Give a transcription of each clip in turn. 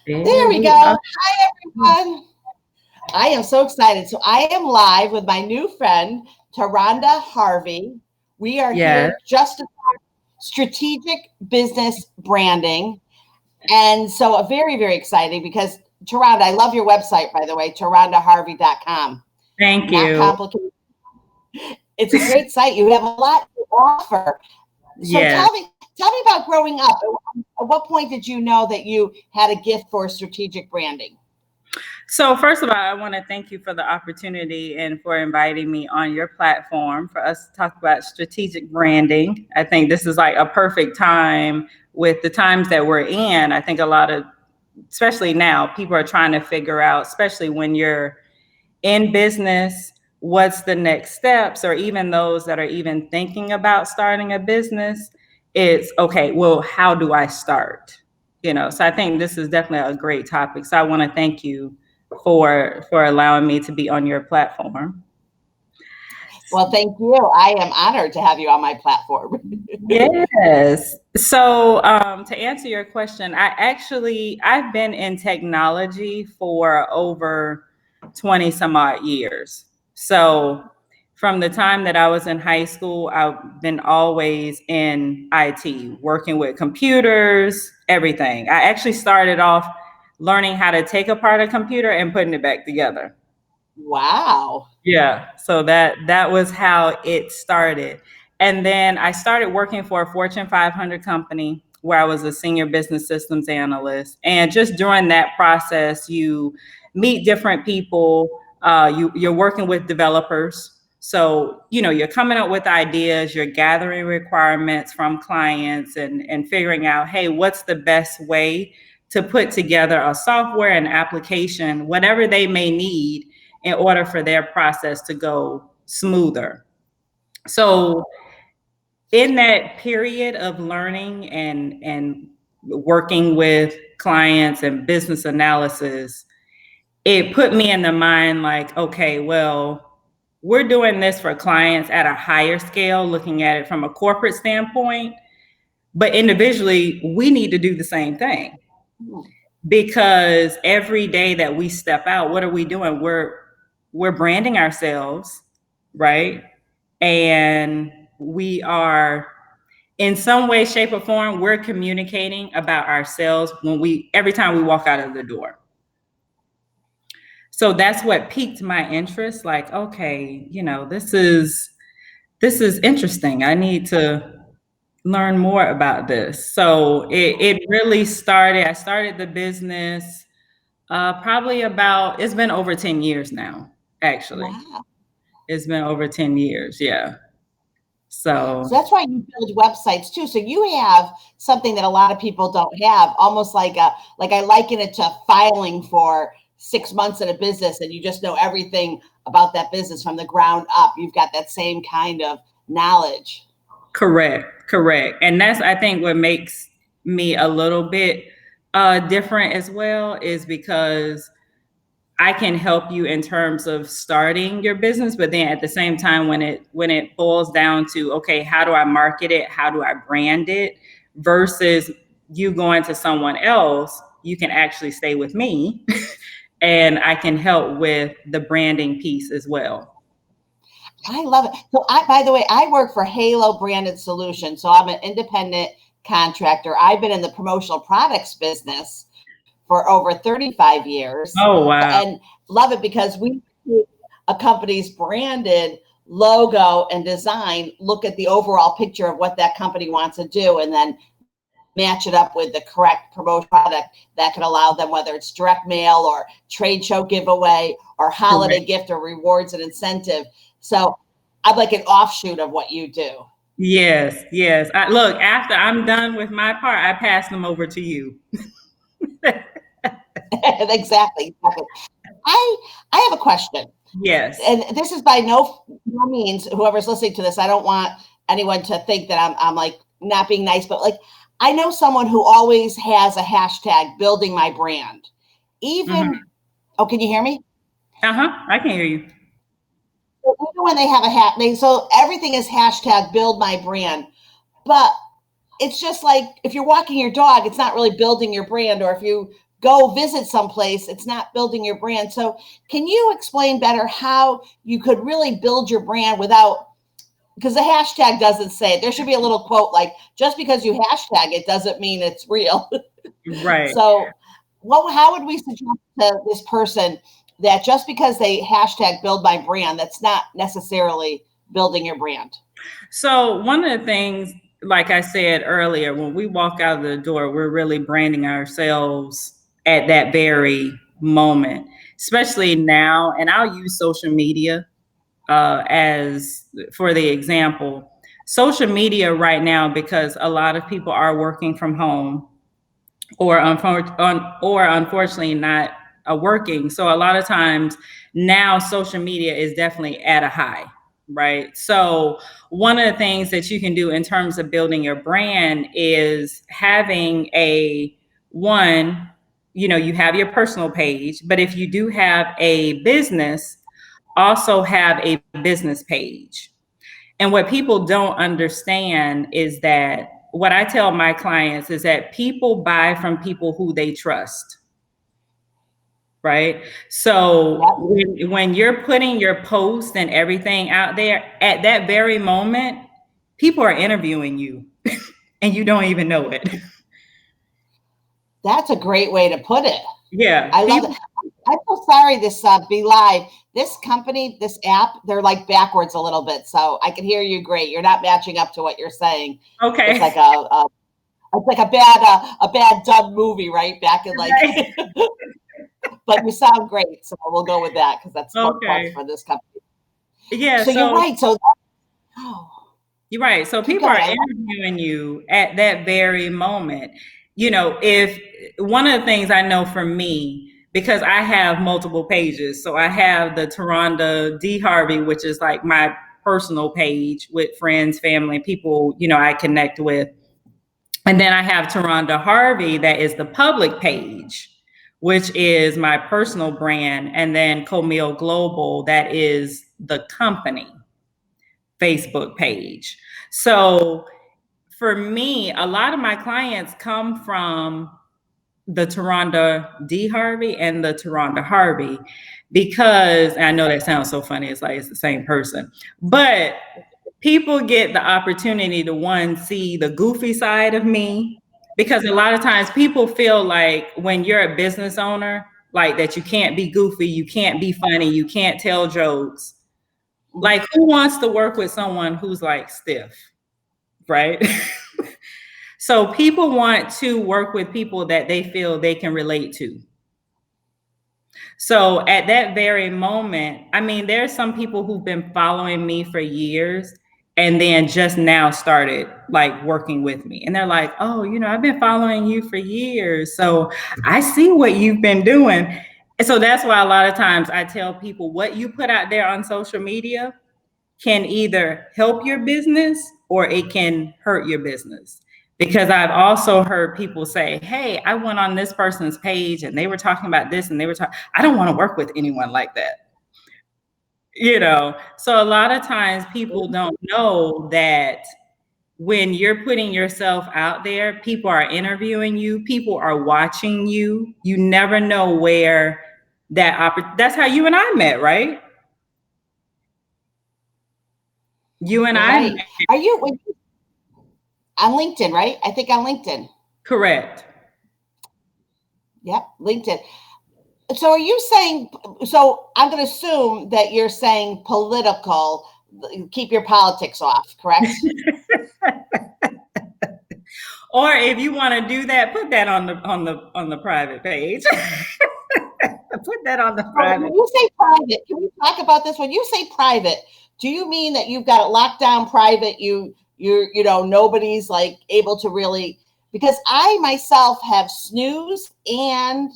There There we we go. are. Hi, everyone. I am so excited. So I am live with my new friend, TaRhonda Harvey. We are Yes. here just to talk strategic business branding. And so very, very exciting because TaRhonda, I love your website, by the way, TaRhondaHarvey.com. Thank Not you. complicated. It's a great site. You have a lot to offer. So Yes. tell me about growing up. At what point did you know that you had a gift for strategic branding? So first of all, I want to thank you for the opportunity and for inviting me on your platform for us to talk about strategic branding. I think this is like a perfect time with the times that we're in. I think a lot of, especially now, people are trying to figure out, especially when you're in business, what's the next steps, or even those that are even thinking about starting a business. It's okay, well, how do I start? So I think this is definitely a great topic. So I want to thank you for allowing me to be on your platform. Well, thank you. I am honored to have you on my platform. Yes. So to answer your question, I've been in technology for over 20 some odd years. So from the time that I was in high school, I've been always in IT, working with computers, everything. I actually started off learning how to take apart a computer and putting it back together. Wow. Yeah, so that was how it started. And then I started working for a Fortune 500 company where I was a senior business systems analyst. And just during that process, you meet different people. You're working with developers. So, you're coming up with ideas, you're gathering requirements from clients and figuring out, hey, what's the best way to put together a software, an application, whatever they may need in order for their process to go smoother. So in that period of learning and working with clients and business analysis, it put me in the mind like, okay, well, we're doing this for clients at a higher scale, looking at it from a corporate standpoint, but individually, we need to do the same thing. Because every day that we step out, what are we doing? We're branding ourselves, right? And we are, in some way, shape, or form, we're communicating about ourselves every time we walk out of the door. So that's what piqued my interest. Like, okay, this is interesting. I need to learn more about this. So it really started. I started the business probably it's been over 10 years now, actually. Wow. It's been over 10 years, yeah. So So that's why you build websites too. So you have something that a lot of people don't have, almost like I liken it to filing for 6 months in a business and you just know everything about that business from the ground up. You've got that same kind of knowledge. correct. And that's, I think, what makes me a little bit different as well, is because I can help you in terms of starting your business, but then at the same time, when it boils down to, okay, how do I market it? How do I brand it? Versus you going to someone else, you can actually stay with me and I can help with the branding piece as well. I love it. So by the way, I work for Halo Branded Solutions. So I'm an independent contractor. I've been in the promotional products business for over 35 years Oh, wow. and love it because we take a company's branded logo and design, look at the overall picture of what that company wants to do, and then match it up with the correct promotion product that can allow them, whether it's direct mail or trade show giveaway or holiday Correct. gift or rewards and incentive. So I'm like an offshoot of what you do. Yes. Look, after I'm done with my part, I pass them over to you. Exactly. I I have a question. Yes. And this is by no means, whoever's listening to this, I don't want anyone to think that I'm like not being nice, but like I know someone who always has a hashtag building my brand. Hmm. Even can you hear me? I can hear you. So even when they have so everything is hashtag build my brand. But it's just like if you're walking your dog, it's not really building your brand. Or if you go visit someplace, it's not building your brand. So can you explain better how you could really build your brand without, because the hashtag doesn't say it. There should be a little quote like, just because you hashtag it doesn't mean it's real. Right. So how would we suggest to this person that just because they hashtag build my brand, that's not necessarily building your brand? So one of the things, like I said earlier, when we walk out of the door, we're really branding ourselves at that very moment, especially now. And I'll use social media as for the example. Social media right now, because a lot of people are working from home or unfortunately not working. So a lot of times now social media is definitely at a high, right? So one of the things that you can do in terms of building your brand is having you have your personal page, but if you do have a business, also have a business page. And what people don't understand is that what I tell my clients is that people buy from people who they trust. Right. So when you're putting your post and everything out there at that very moment, people are interviewing you and you don't even know it. That's a great way to put it. Yeah. I love it. I'm so sorry this Be Live. This company, this app, they're like backwards a little bit. So I can hear you great. You're not matching up to what you're saying. Okay. It's like a bad done movie, right? Back in like right. But you sound great. So we'll go with that because that's okay for this company. Yeah. So you're right. So you're right. So people are interviewing you at that very moment. You know, if one of the things I know for me, because I have multiple pages. So I have the TaRhonda D Harvey, which is like my personal page with friends, family, people, I connect with. And then I have TaRhonda Harvey, that is the public page, which is my personal brand. And then Camille Global, that is the company Facebook page. So for me, a lot of my clients come from the TaRhonda D Harvey and the TaRhonda Harvey, because I know that sounds so funny. It's like it's the same person, but people get the opportunity to see the goofy side of me, because a lot of times people feel like when you're a business owner, like that you can't be goofy, you can't be funny, you can't tell jokes. Like who wants to work with someone who's like stiff, right? So people want to work with people that they feel they can relate to. So at that very moment, I mean, there's some people who've been following me for years and then just now started like working with me. And they're like, oh, I've been following you for years. So I see what you've been doing. And so that's why a lot of times I tell people what you put out there on social media can either help your business or it can hurt your business. Because I've also heard people say, hey, I went on this person's page and they were talking about this and I don't want to work with anyone like that. So a lot of times people don't know that when you're putting yourself out there, people are interviewing you, people are watching you. You never know where that's how you and I met, right? You and I met. Are you on LinkedIn, right? I think on LinkedIn. Correct. Yep, LinkedIn. So are you saying, so I'm going to assume that you're saying political, keep your politics off, correct? Or if you want to do that, put that on the private page. Put that on the private. When you say private, can we talk about this? When you say private, do you mean that you've got it locked down private? Nobody's like able to really, because I myself have snoozed and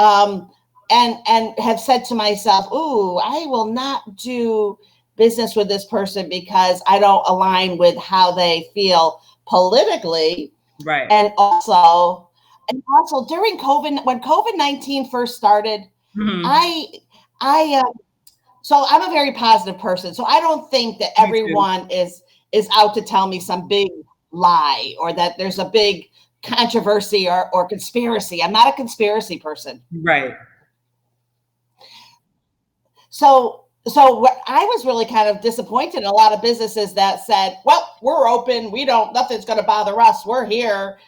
have said to myself, ooh, I will not do business with this person because I don't align with how they feel politically. Right. And also during COVID, when COVID-19 first started, so I'm a very positive person. So I don't think that everyone is out to tell me some big lie or that there's a big controversy or conspiracy. I'm not a conspiracy person. Right. So I was really kind of disappointed in a lot of businesses that said, well, we're open. Nothing's going to bother us. We're here.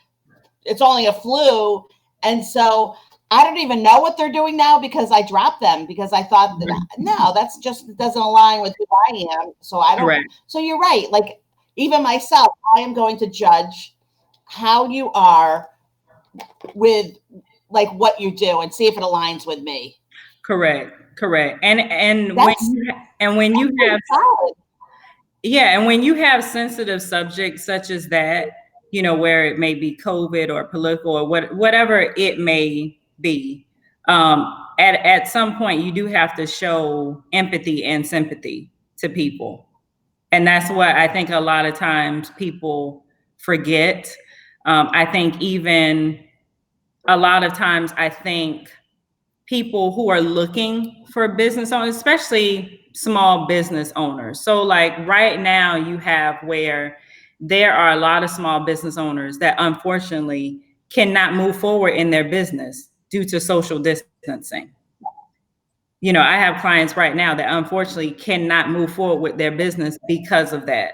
It's only a flu. And so I don't even know what they're doing now because I dropped them because I thought, no, that's just doesn't align with who I am. So I don't. Correct. So you're right. Like even myself, I am going to judge how you are with like what you do and see if it aligns with me. Correct. And That's when you have solid. Yeah, and when you have sensitive subjects such as that, where it may be COVID or political or whatever it may be, at some point you do have to show empathy and sympathy to people. And that's what I think a lot of times people forget. I think even a lot of times I think people who are looking for business owners, especially small business owners. So like right now you have where there are a lot of small business owners that unfortunately cannot move forward in their business due to social distancing. I have clients right now that unfortunately cannot move forward with their business because of that,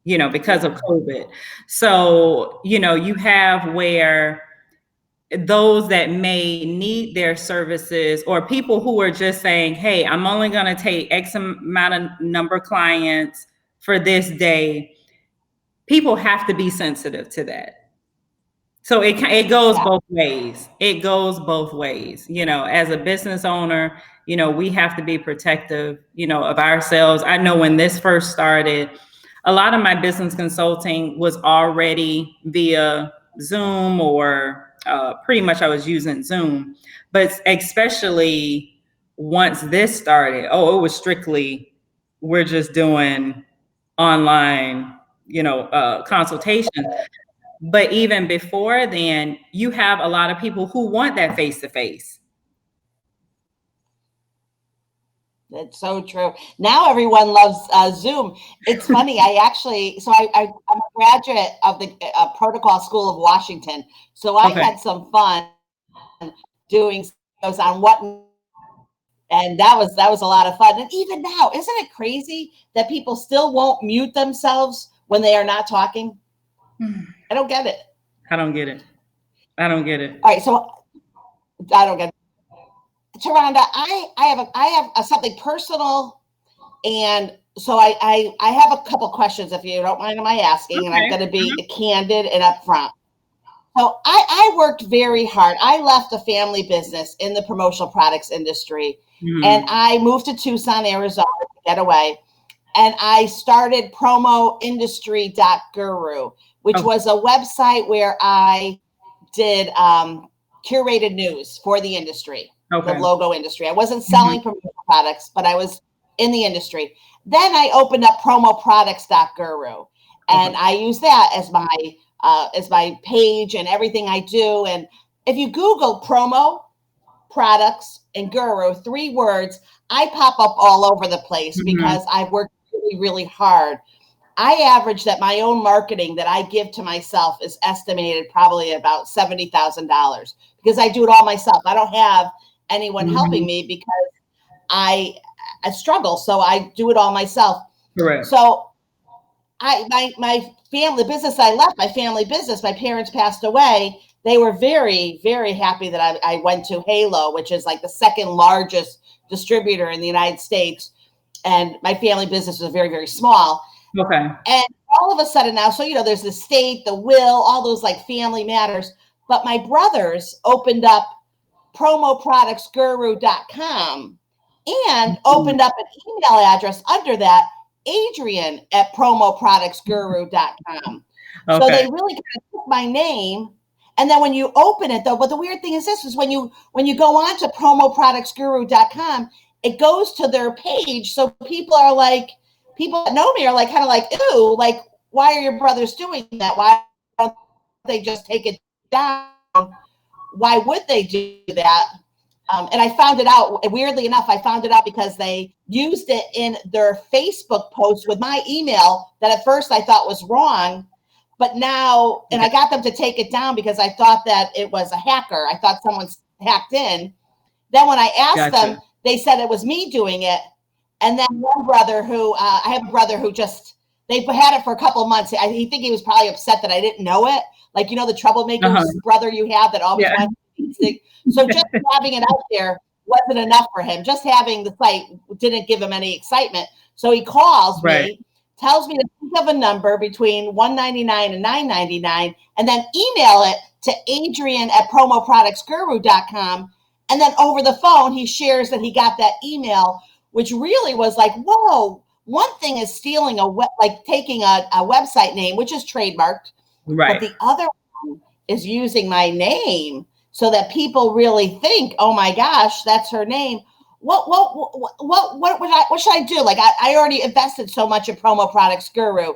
because of COVID. So, you have where those that may need their services or people who are just saying, hey, I'm only going to take X amount of number of clients for this day. People have to be sensitive to that. So it goes both ways. It goes both ways. As a business owner, we have to be protective, of ourselves. I know when this first started, a lot of my business consulting was already via Zoom or pretty much I was using Zoom, but especially once this started, it was strictly, we're just doing online, consultation. But even before then, you have a lot of people who want that face-to-face. That's so true. Now everyone loves Zoom. It's funny. I'm a graduate of the Protocol School of Washington. So I had some fun doing those on what, and that was a lot of fun. And even now, isn't it crazy that people still won't mute themselves when they are not talking? I don't get it. I don't get it. All right, so I don't get it. TaRhonda, I have something personal, and so I have a couple questions if you don't mind my asking, and I'm going to be candid and upfront. So I worked very hard. I left a family business in the promotional products industry, and I moved to Tucson, Arizona to get away, and I started promoindustry.guru, which was a website where I did curated news for the industry. The logo industry. I wasn't selling promotional products, but I was in the industry. Then I opened up promoproducts.guru, and I use that as my page and everything I do. And if you Google promo products and guru, 3 words, I pop up all over the place because I've worked really, really hard. I average that my own marketing that I give to myself is estimated probably about $70,000 because I do it all myself. I don't have anyone helping me because I struggle. So I do it all myself. Correct. So my family business, I left my family business. My parents passed away. They were very, very happy that I went to Halo, which is like the second largest distributor in the United States. And my family business was very, very small. Okay. And all of a sudden now, so, there's the estate, the will, all those like family matters. But my brothers opened up promoproductsguru.com and opened up an email address under that, Adrian@promoproductsguru.com. So they really kind of took my name. And then when you open it, though, but the weird thing is this is when you go on to promoproductsguru.com, it goes to their page. So people that know me are like, kind of like, ew, like, why are your brothers doing that? Why don't they just take it down? Why would they do that? And I found it out, weirdly enough, because they used it in their Facebook post with my email that at first I thought was wrong. but now, and I got them to take it down because I thought that it was a hacker. I thought someone hacked in. Then when I asked them, they said it was me doing it. And then one brother who, I have a brother who just, they've had it for a couple of months. I think he was probably upset that I didn't know it. Like, the troublemaker brother you have that always wants to things. So just having it out there wasn't enough for him. Just having the site didn't give him any excitement. So he calls me, tells me to think of a number between $199 and $999, and then email it to Adrian@promoproductsguru.com. And then over the phone, he shares that he got that email, which really was like, whoa. One thing is stealing taking a website name, which is trademarked, but the other one is using my name so that people really think, oh my gosh, that's her name. What should I do? Like I already invested so much in Promo Products Guru,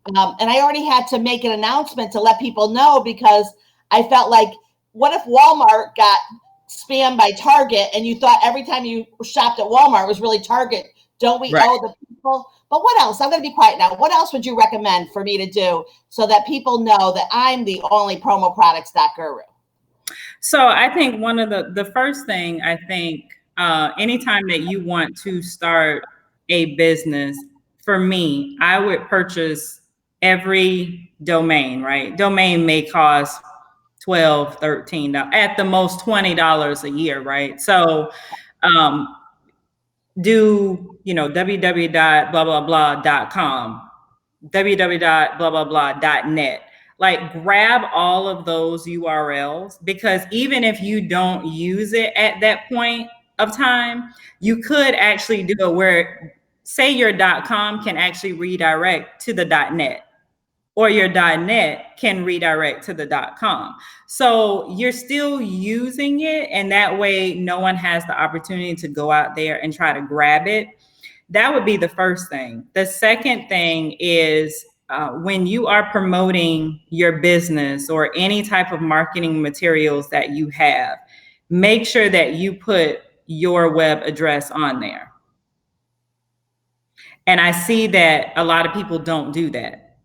and I already had to make an announcement to let people know, because I felt like, what if Walmart got spammed by Target and you thought every time you shopped at Walmart was really Target? Don't we owe the people? But what else? I'm going to be quiet now. What else would you recommend for me to do so that people know that I'm the only promoproducts.guru? So I think one of the first thing, I think, anytime that you want to start a business, for me, I would purchase every domain, right? Domain may cost $12, $13, at the most $20 a year, right? So do, www.blah-blah-blah.com, www.blah-blah-blah.net. Like, grab all of those URLs, because even if you don't use it at that point of time, you could actually do it where, say, your .com can actually redirect to the .net, or your .net can redirect to the .com. So you're still using it, and that way no one has the opportunity to go out there and try to grab it. That would be the first thing. The second thing is, when you are promoting your business or any type of marketing materials that you have, make sure that you put your web address on there. And I see that a lot of people don't do that.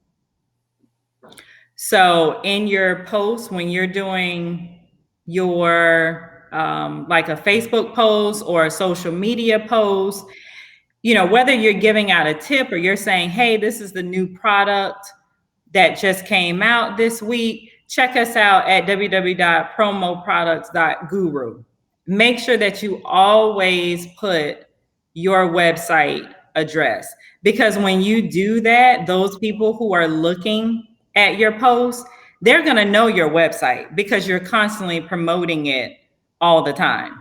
So in your posts, when you're doing your like a Facebook post or a social media post, whether you're giving out a tip or you're saying, hey, this is the new product that just came out this week, check us out at www.promoproducts.guru. Make sure that you always put your website address, because when you do that, those people who are looking at your post, they're going to know your website because you're constantly promoting it all the time.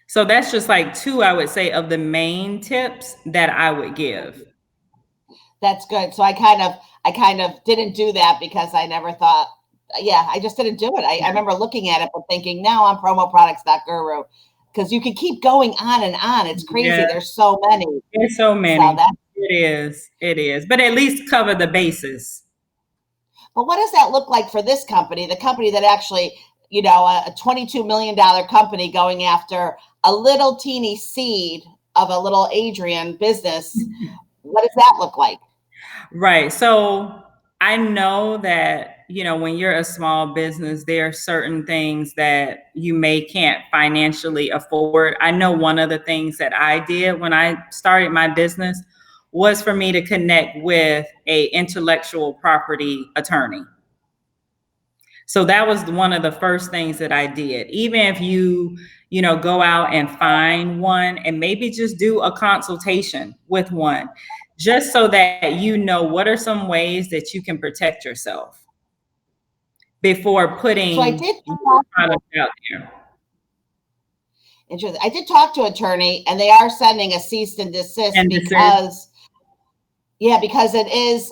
So that's just like two, I would say, of the main tips that I would give. That's good. So I kind of didn't do that because I never thought, I just didn't do it. I remember looking at it, but thinking, now I'm promoproducts.guru, because you can keep going on and on. It's crazy. Yeah. There's so many. There's so many. So it is. But at least cover the bases. But what does that look like for this company? The company that actually, a $22 million company going after a little teeny seed of a little Adrian business. What does that look like? Right. So I know that, when you're a small business, there are certain things that you can't financially afford. I know one of the things that I did when I started my business was for me to connect with an intellectual property attorney. So that was one of the first things that I did. Even if you go out and find one and maybe just do a consultation with one, just so that what are some ways that you can protect yourself before putting product out there. Interesting. I did talk to an attorney, and they are sending a cease and desist because it is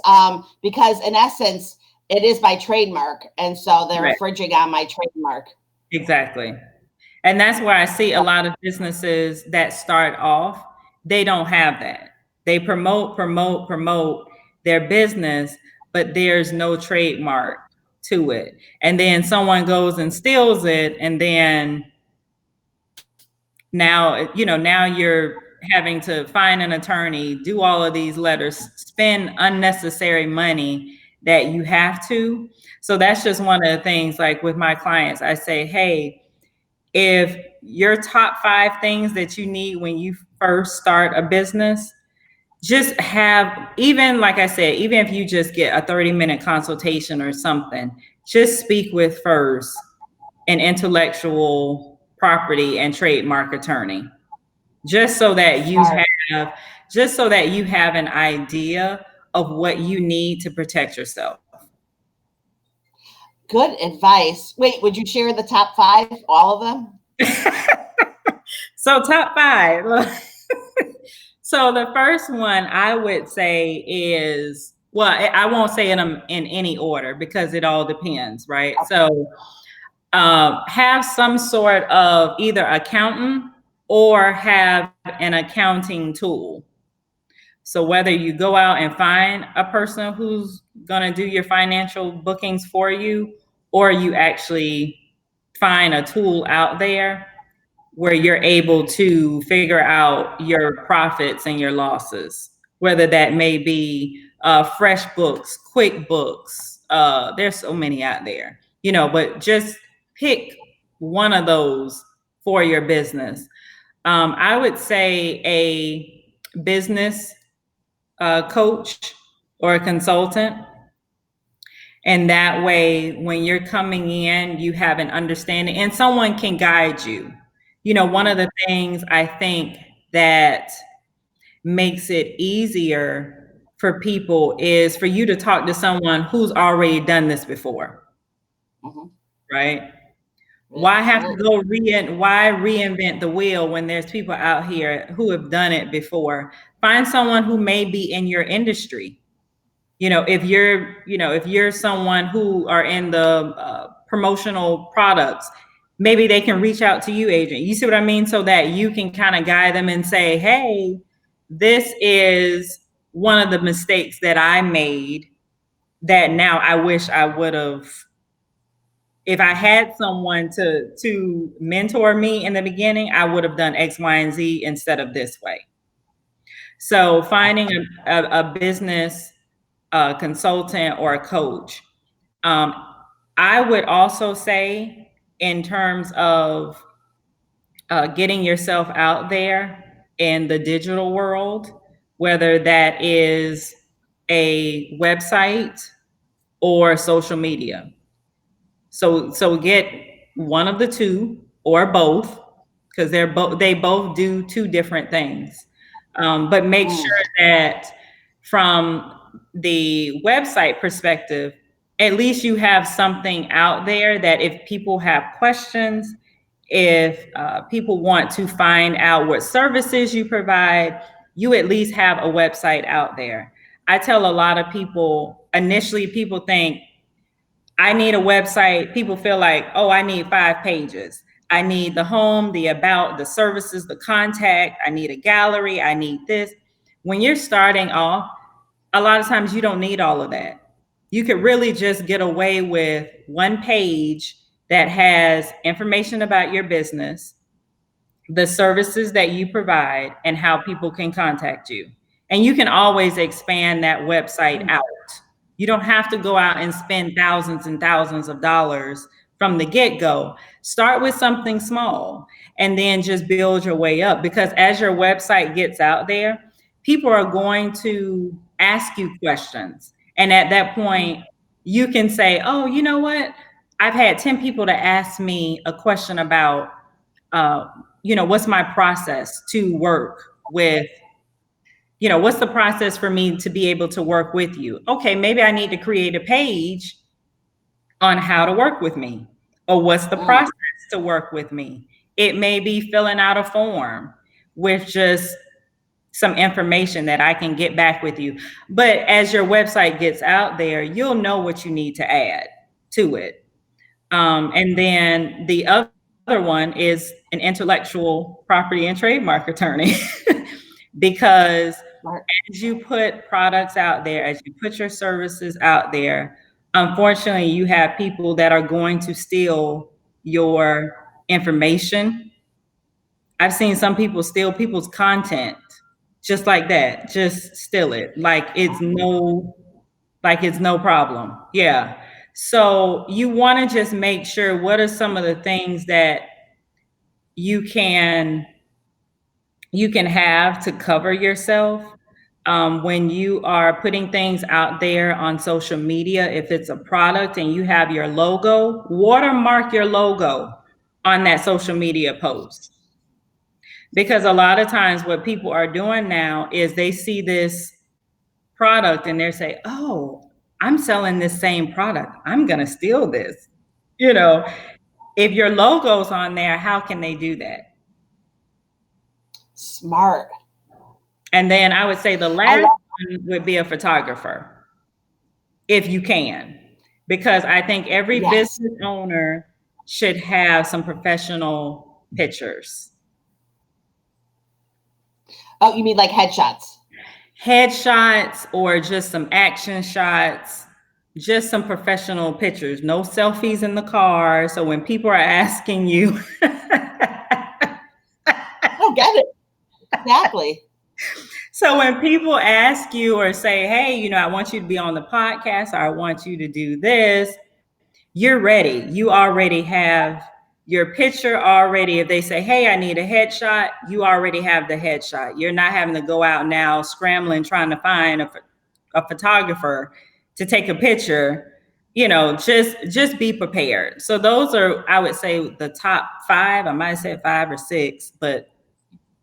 because in essence it is my trademark, and so they're infringing on my trademark. Exactly. And that's where I see a lot of businesses that start off, they don't have that. They promote their business, but there's no trademark to it. And then someone goes and steals it, and then now you're having to find an attorney, do all of these letters, spend unnecessary money that you have to. So that's just one of the things, like with my clients, I say, hey, if your top 5 things that you need when you first start a business, just have, even like I said, even if you just get a 30-minute consultation or something, just speak with first an intellectual property and trademark attorney, just so that you have an idea of what you need to protect yourself. Good advice. Wait, would you share the top 5, all of them? So top 5. So the first one I would say is, well, I won't say in any order because it all depends, right? Okay. So have some sort of either accountant or have an accounting tool. So whether you go out and find a person who's going to do your financial bookings for you, or you actually find a tool out there where you're able to figure out your profits and your losses, whether that may be FreshBooks, QuickBooks. There's so many out there, but just pick one of those for your business. I would say a business coach or a consultant. And that way, when you're coming in, you have an understanding and someone can guide you. One of the things I think that makes it easier for people is for you to talk to someone who's already done this before, right? Why have to go why reinvent the wheel when there's people out here who have done it before? Find someone who may be in your industry. If you're someone who are in the promotional products, maybe they can reach out to you, agent. You see what I mean? So that you can kind of guide them and say, hey, this is one of the mistakes that I made that now I wish I would have. If I had someone to mentor me in the beginning, I would have done X, Y, and Z instead of this way. So finding a business consultant or a coach. I would also say, in terms of getting yourself out there in the digital world, whether that is a website or social media. So get one of the two or both, because they both do 2 different things. But make sure that from the website perspective, at least you have something out there that if people have questions, if people want to find out what services you provide, you at least have a website out there. I tell a lot of people, initially people think, I need a website. People feel like, oh, I need 5 pages. I need the home, the about, the services, the contact. I need a gallery. I need this. When you're starting off, a lot of times you don't need all of that. You could really just get away with 1 page that has information about your business, the services that you provide, and how people can contact you. And you can always expand that website out. You don't have to go out and spend thousands and thousands of dollars from the get-go. Start with something small and then just build your way up, because as your website gets out there, people are going to ask you questions. And at that point, you can say, oh, you know what? I've had 10 people to ask me a question about, what's my process to work with, what's the process for me to be able to work with you? Okay, maybe I need to create a page on how to work with me, or what's the process to work with me. It may be filling out a form with just some information that I can get back with you. But as your website gets out there, you'll know what you need to add to it. And then the other one is an intellectual property and trademark attorney. Because as you put products out there, as you put your services out there, unfortunately, you have people that are going to steal your information. I've seen some people steal people's content just like that, just steal it. Like it's no problem. Yeah. So you want to just make sure what are some of the things that you can have to cover yourself when you are putting things out there on social media. If it's a product and you have your logo, watermark your logo on that social media post. Because a lot of times what people are doing now is they see this product and they say, oh, I'm selling this same product, I'm going to steal this. You know, if your logo's on there, how can they do that? Smart. And then I would say the last one would be a photographer, if you can, because I think every business owner should have some professional pictures. Oh, you mean like headshots? Headshots or just some action shots, just some professional pictures, no selfies in the car. So when people are asking you, I get it. Exactly. So when people ask you or say, hey, you know, I want you to be on the podcast, or I want you to do this, you're ready. You already have your picture already. If they say, hey, I need a headshot, you already have the headshot. You're not having to go out now scrambling, trying to find a photographer to take a picture. You know, just be prepared. So those are, I would say, the top 5. I might have said 5 or 6, but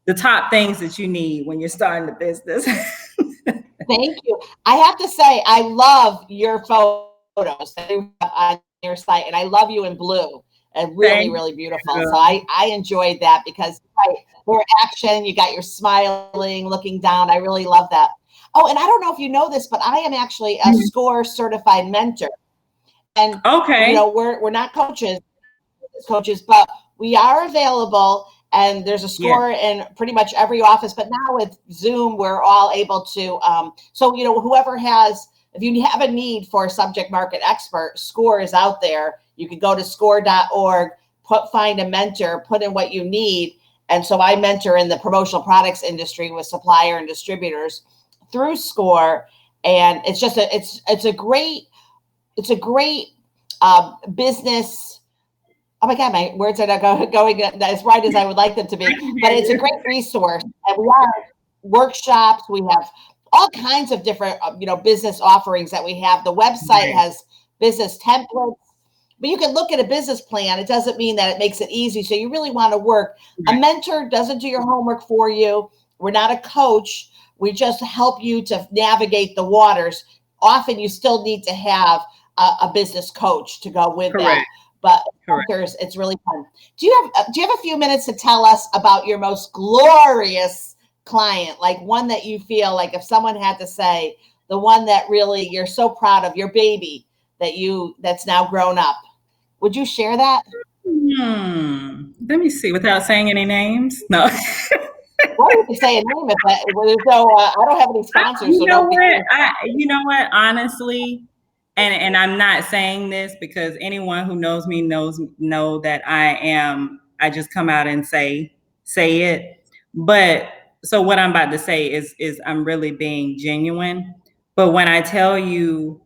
the top things that you need when you're starting a business. Thank you. I have to say, I love your photos on your site, and I love you in blue. And really, really beautiful. So I enjoyed that because more action. You got your smiling, looking down. I really love that. Oh, and I don't know if you know this, but I am actually a SCORE certified mentor. And you know, we're not coaches, but we are available. And there's a SCORE in pretty much every office. But now with Zoom, we're all able to. So, you know, whoever has, if you have a need for a subject market expert, SCORE is out there. You can go to score.org, find a mentor, put in what you need. And so I mentor in the promotional products industry with supplier and distributors through SCORE. And it's just it's a great business. Oh my God, my words are not going as right as I would like them to be, but it's a great resource. And we have workshops. We have all kinds of different, business offerings that we have. The website has business templates, but you can look at a business plan. It doesn't mean that it makes it easy. So you really want to work. A mentor doesn't do your homework for you. We're not a coach. We just help you to navigate the waters. Often you still need to have a business coach to go with that. But it's really fun. Do you have a few minutes to tell us about your most glorious client, like one that you feel like if someone had to say the one that really you're so proud of, your baby that's now grown up? Would you share that? Let me see, without saying any names. No. Well, you can say a name if there's no. I don't have any sponsors. You know what? Honestly. And I'm not saying this because anyone who knows me know that I just come out and say it. But so what I'm about to say is I'm really being genuine. But when I tell you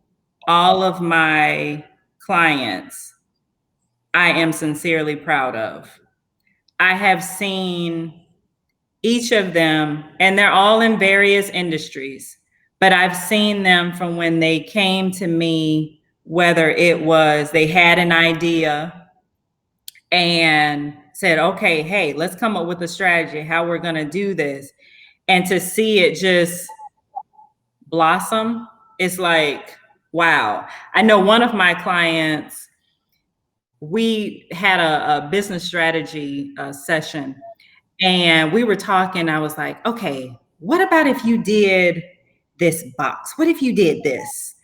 all of my clients, I am sincerely proud of. I have seen each of them, and they're all in various industries. But I've seen them from when they came to me, whether it was they had an idea and said, okay, hey, let's come up with a strategy, how we're going to do this. And to see it just blossom, it's like, wow. I know one of my clients, we had a business strategy session, and we were talking. I was like, okay, what about if you did this box? What if you did this?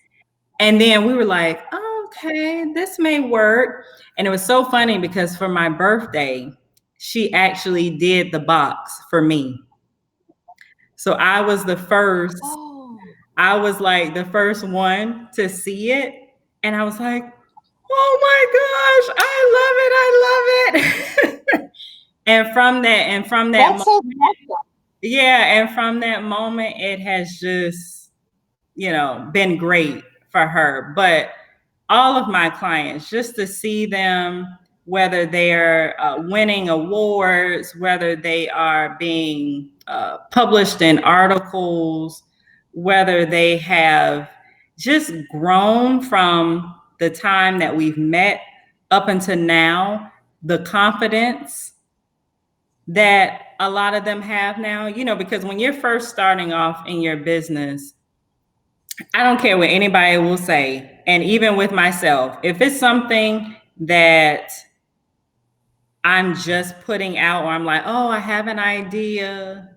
And then we were like, okay, this may work. And it was so funny because for my birthday, she actually did the box for me. So I was the first. I was like the first one to see it. And I was like, oh my gosh, I love it. And from that That's so moment, special. yeah, and from that moment, it has just, been great for her. But all of my clients, just to see them, whether they're winning awards, whether they are being published in articles, whether they have just grown from the time that we've met up until now, the confidence that a lot of them have now, because when you're first starting off in your business, I don't care what anybody will say. And even with myself, if it's something that I'm just putting out, or I'm like, oh, I have an idea,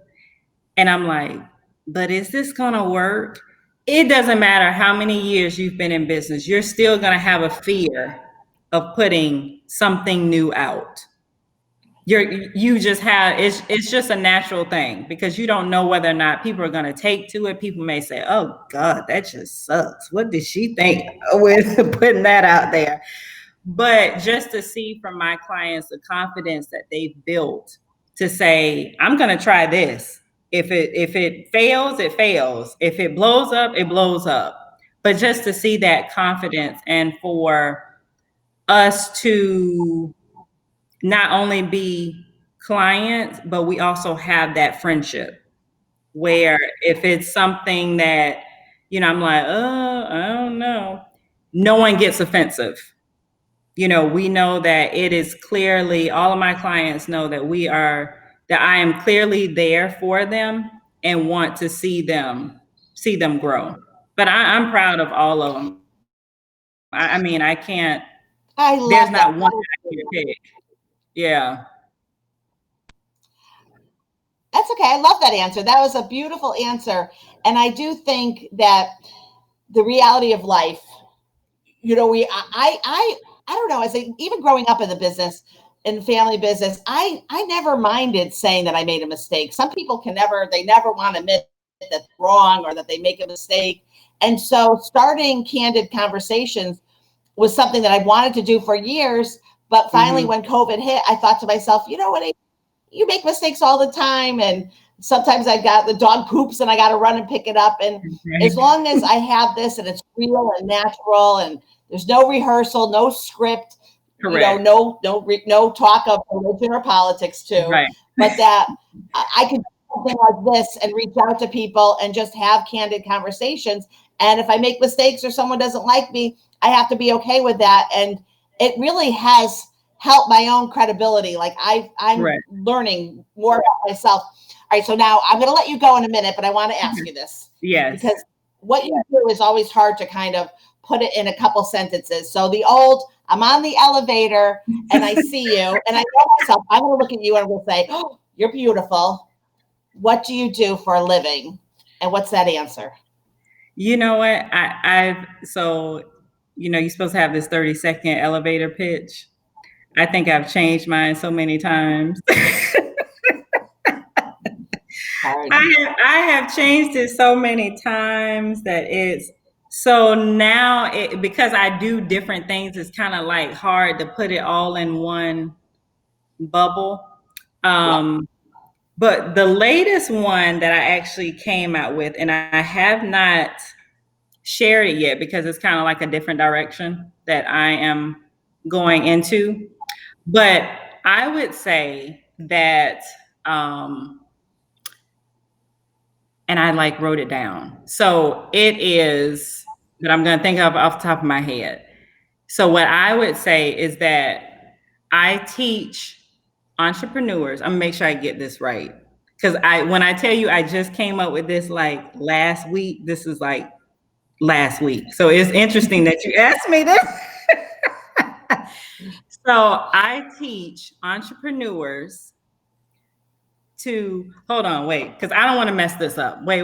and I'm like, but is this going to work? It doesn't matter how many years you've been in business, you're still going to have a fear of putting something new out. You just have, it's just a natural thing, because you don't know whether or not people are going to take to it. People may say, oh God, that just sucks. What did she think with putting that out there? But just to see from my clients the confidence that they've built to say, I'm going to try this. If it fails, it fails. If it blows up, it blows up. But just to see that confidence, and for us to not only be clients, but we also have that friendship where if it's something that, I'm like, oh, I don't know, no one gets offensive. We know that it is clearly, all of my clients know that that I am clearly there for them and want to see them grow. But I'm proud of all of them. I mean, I can't, I there's love that. not one that I can pick. Yeah. That's okay. I love that answer. That was a beautiful answer. And I do think that the reality of life, I don't know, even growing up in the business, in family business, I never minded saying that I made a mistake. Some people they never want to admit that they're wrong or that they make a mistake. And so starting candid conversations was something that I wanted to do for years. But finally, when COVID hit, I thought to myself, you know what, you make mistakes all the time. And sometimes the dog poops and I got to run and pick it up. And as long as I have this and it's real and natural and there's no rehearsal, no script, Correct. no talk of religion or politics too, right. But that I could do something like this and reach out to people and just have candid conversations. And if I make mistakes or someone doesn't like me, I have to be okay with that. And it really has helped my own credibility. Like I'm right. learning more about myself. All right, so now I'm going to let you go in a minute, but I want to ask you this. Yes. Because what you do is always hard to kind of put it in a couple sentences. So I'm on the elevator and I see you and I know myself, I'm going to look at you and we'll say, oh, you're beautiful. What do you do for a living? And what's that answer? You know what? You're supposed to have this 30-second elevator pitch. I think I've changed mine so many times. I have changed it so many times that so now because I do different things, it's kind of like hard to put it all in one bubble. But the latest one that I actually came out with, and I have not shared it yet because it's kind of like a different direction that I am going into. But I would say that, and I wrote it down. So it is that I'm going to think of off the top of my head. So what I would say is that I teach entrepreneurs. I'm gonna make sure I get this right. Because when I tell you I just came up with this last week, this is last week. So it's interesting that you asked me this. So I teach entrepreneurs hold on, wait, because I don't want to mess this up. Wait.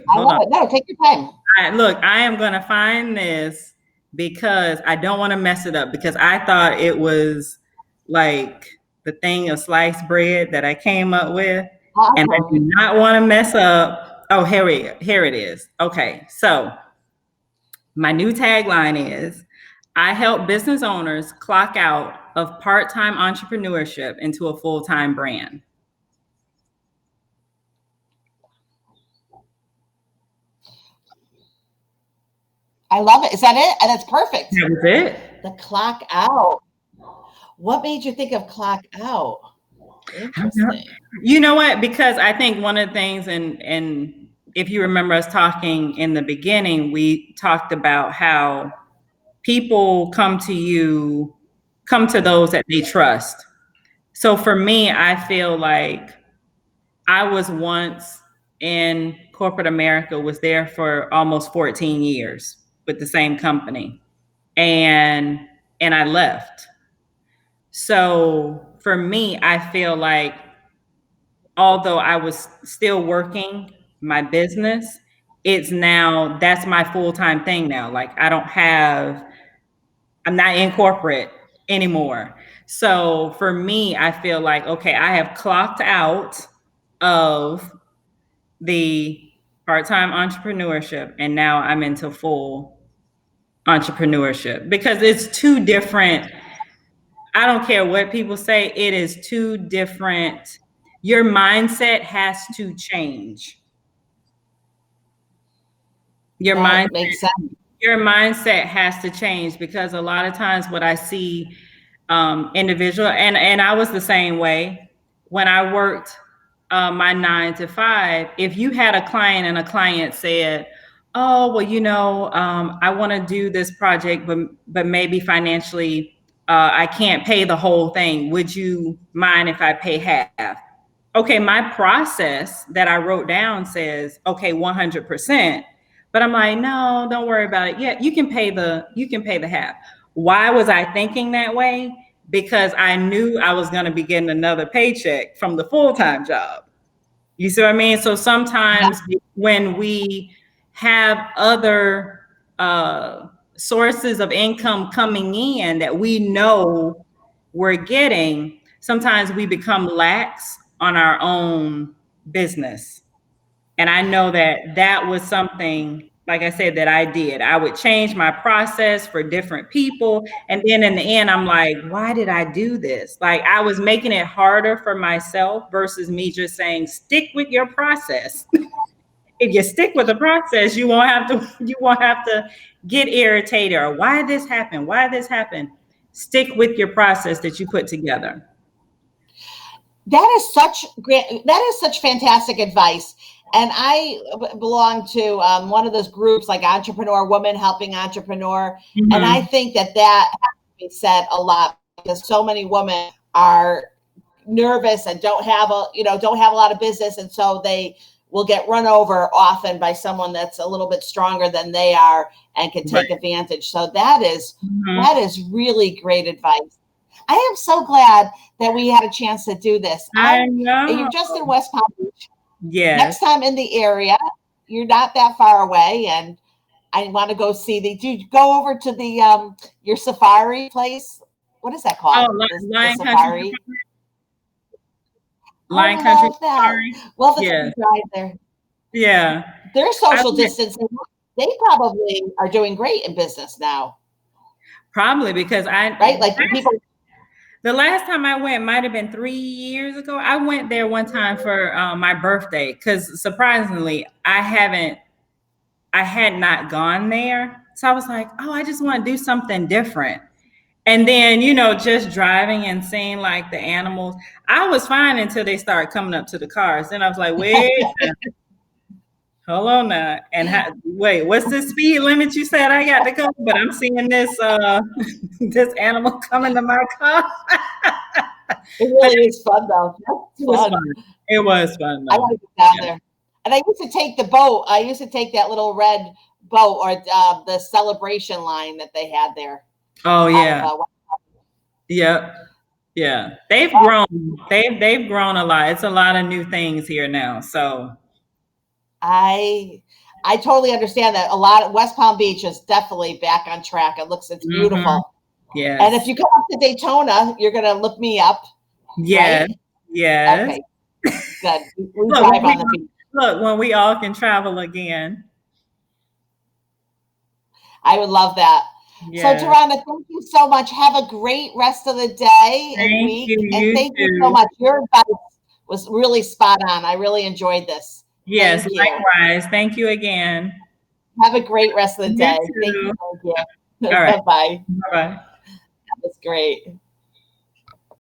Hold on. No, take your time. I am going to find this because I don't want to mess it up, because I thought it was like the thing of sliced bread that I came up with. Awesome. And I do not want to mess up. Oh, here it is. Okay. So my new tagline is, I help business owners clock out of part-time entrepreneurship into a full-time brand. I love it. Is that it? And that's perfect. That was it. The clock out. What made you think of clock out? Interesting. You know what? Because I think one of the things, and if you remember us talking in the beginning, we talked about how people come to those that they trust. So for me, I feel like I was once in corporate America, was there for almost 14 years with the same company. And I left. So for me, I feel like although I was still working my business, that's my full-time thing now. Like I'm not in corporate anymore. So for me, I feel like, okay, I have clocked out of the part-time entrepreneurship and now I'm into full entrepreneurship because it's two different. I don't care what people say, it is two different. Your mindset has to change. That makes sense. Your mindset has to change because a lot of times what I see individual, and I was the same way when I worked my 9 to 5. If you had a client and a client said, oh, well, I want to do this project, but maybe financially I can't pay the whole thing. Would you mind if I pay half? Okay, my process that I wrote down says, okay, 100%. But I'm like, no, don't worry about it. Yeah, you can pay the half. Why was I thinking that way? Because I knew I was going to be getting another paycheck from the full-time job. You see what I mean? So sometimes when we have other sources of income coming in that we know we're getting, sometimes we become lax on our own business. And I know that was something, like I said, that I did. I would change my process for different people. And then in the end, I'm like, why did I do this? Like I was making it harder for myself versus me just saying, stick with your process. If you stick with the process, you won't have to get irritated or why this happened? Why this happened? Stick with your process that you put together. That is such fantastic advice. And I belong to one of those groups like Entrepreneur Woman Helping Entrepreneur. Mm-hmm. And I think that has to be said a lot because so many women are nervous and don't have a lot of business. And so they will get run over often by someone that's a little bit stronger than they are and can take advantage. So that is really great advice. I am so glad that we had a chance to do this. I know. You're just in West Palm Beach. Yes. Next time in the area, you're not that far away, and I want to go see do you go over to the your safari place? What is that called? Oh, the safari. Lion Country Safari. Well, the drive there. Yeah. Their social distancing. They probably are doing great in business now. Probably because people. The last time I went might have been 3 years ago. I went there one time for my birthday because surprisingly, I had not gone there. So I was like, oh, I just want to do something different. And then, just driving and seeing like the animals, I was fine until they started coming up to the cars. Then I was like, wait, hold on now. And wait, what's the speed limit you said I got to go? But I'm seeing this this animal coming to my car. It really is fun though. It was fun though. I want to get down there. And I used to take the boat. I used to take that little red boat or the celebration line that they had there. Oh yeah. Yep. Yeah. They've grown. They've grown a lot. It's a lot of new things here now. So I totally understand that. A lot of West Palm Beach is definitely back on track. It's beautiful. Mm-hmm. Yeah. And if you come up to Daytona, you're gonna look me up. Yeah. Right? Yes. Okay. Good. We drive on the beach. Look, when we all can travel again. I would love that. So Yeah. TaRhonda, thank you so much. Have a great rest of the day and Thank week. you. And You thank you so too. much. Your advice was really spot on. I really enjoyed this. Yes, Thank you. likewise. Thank you again. Have a great rest of the You day. too. Thank you. All right. Bye-bye. Bye-bye. That was great.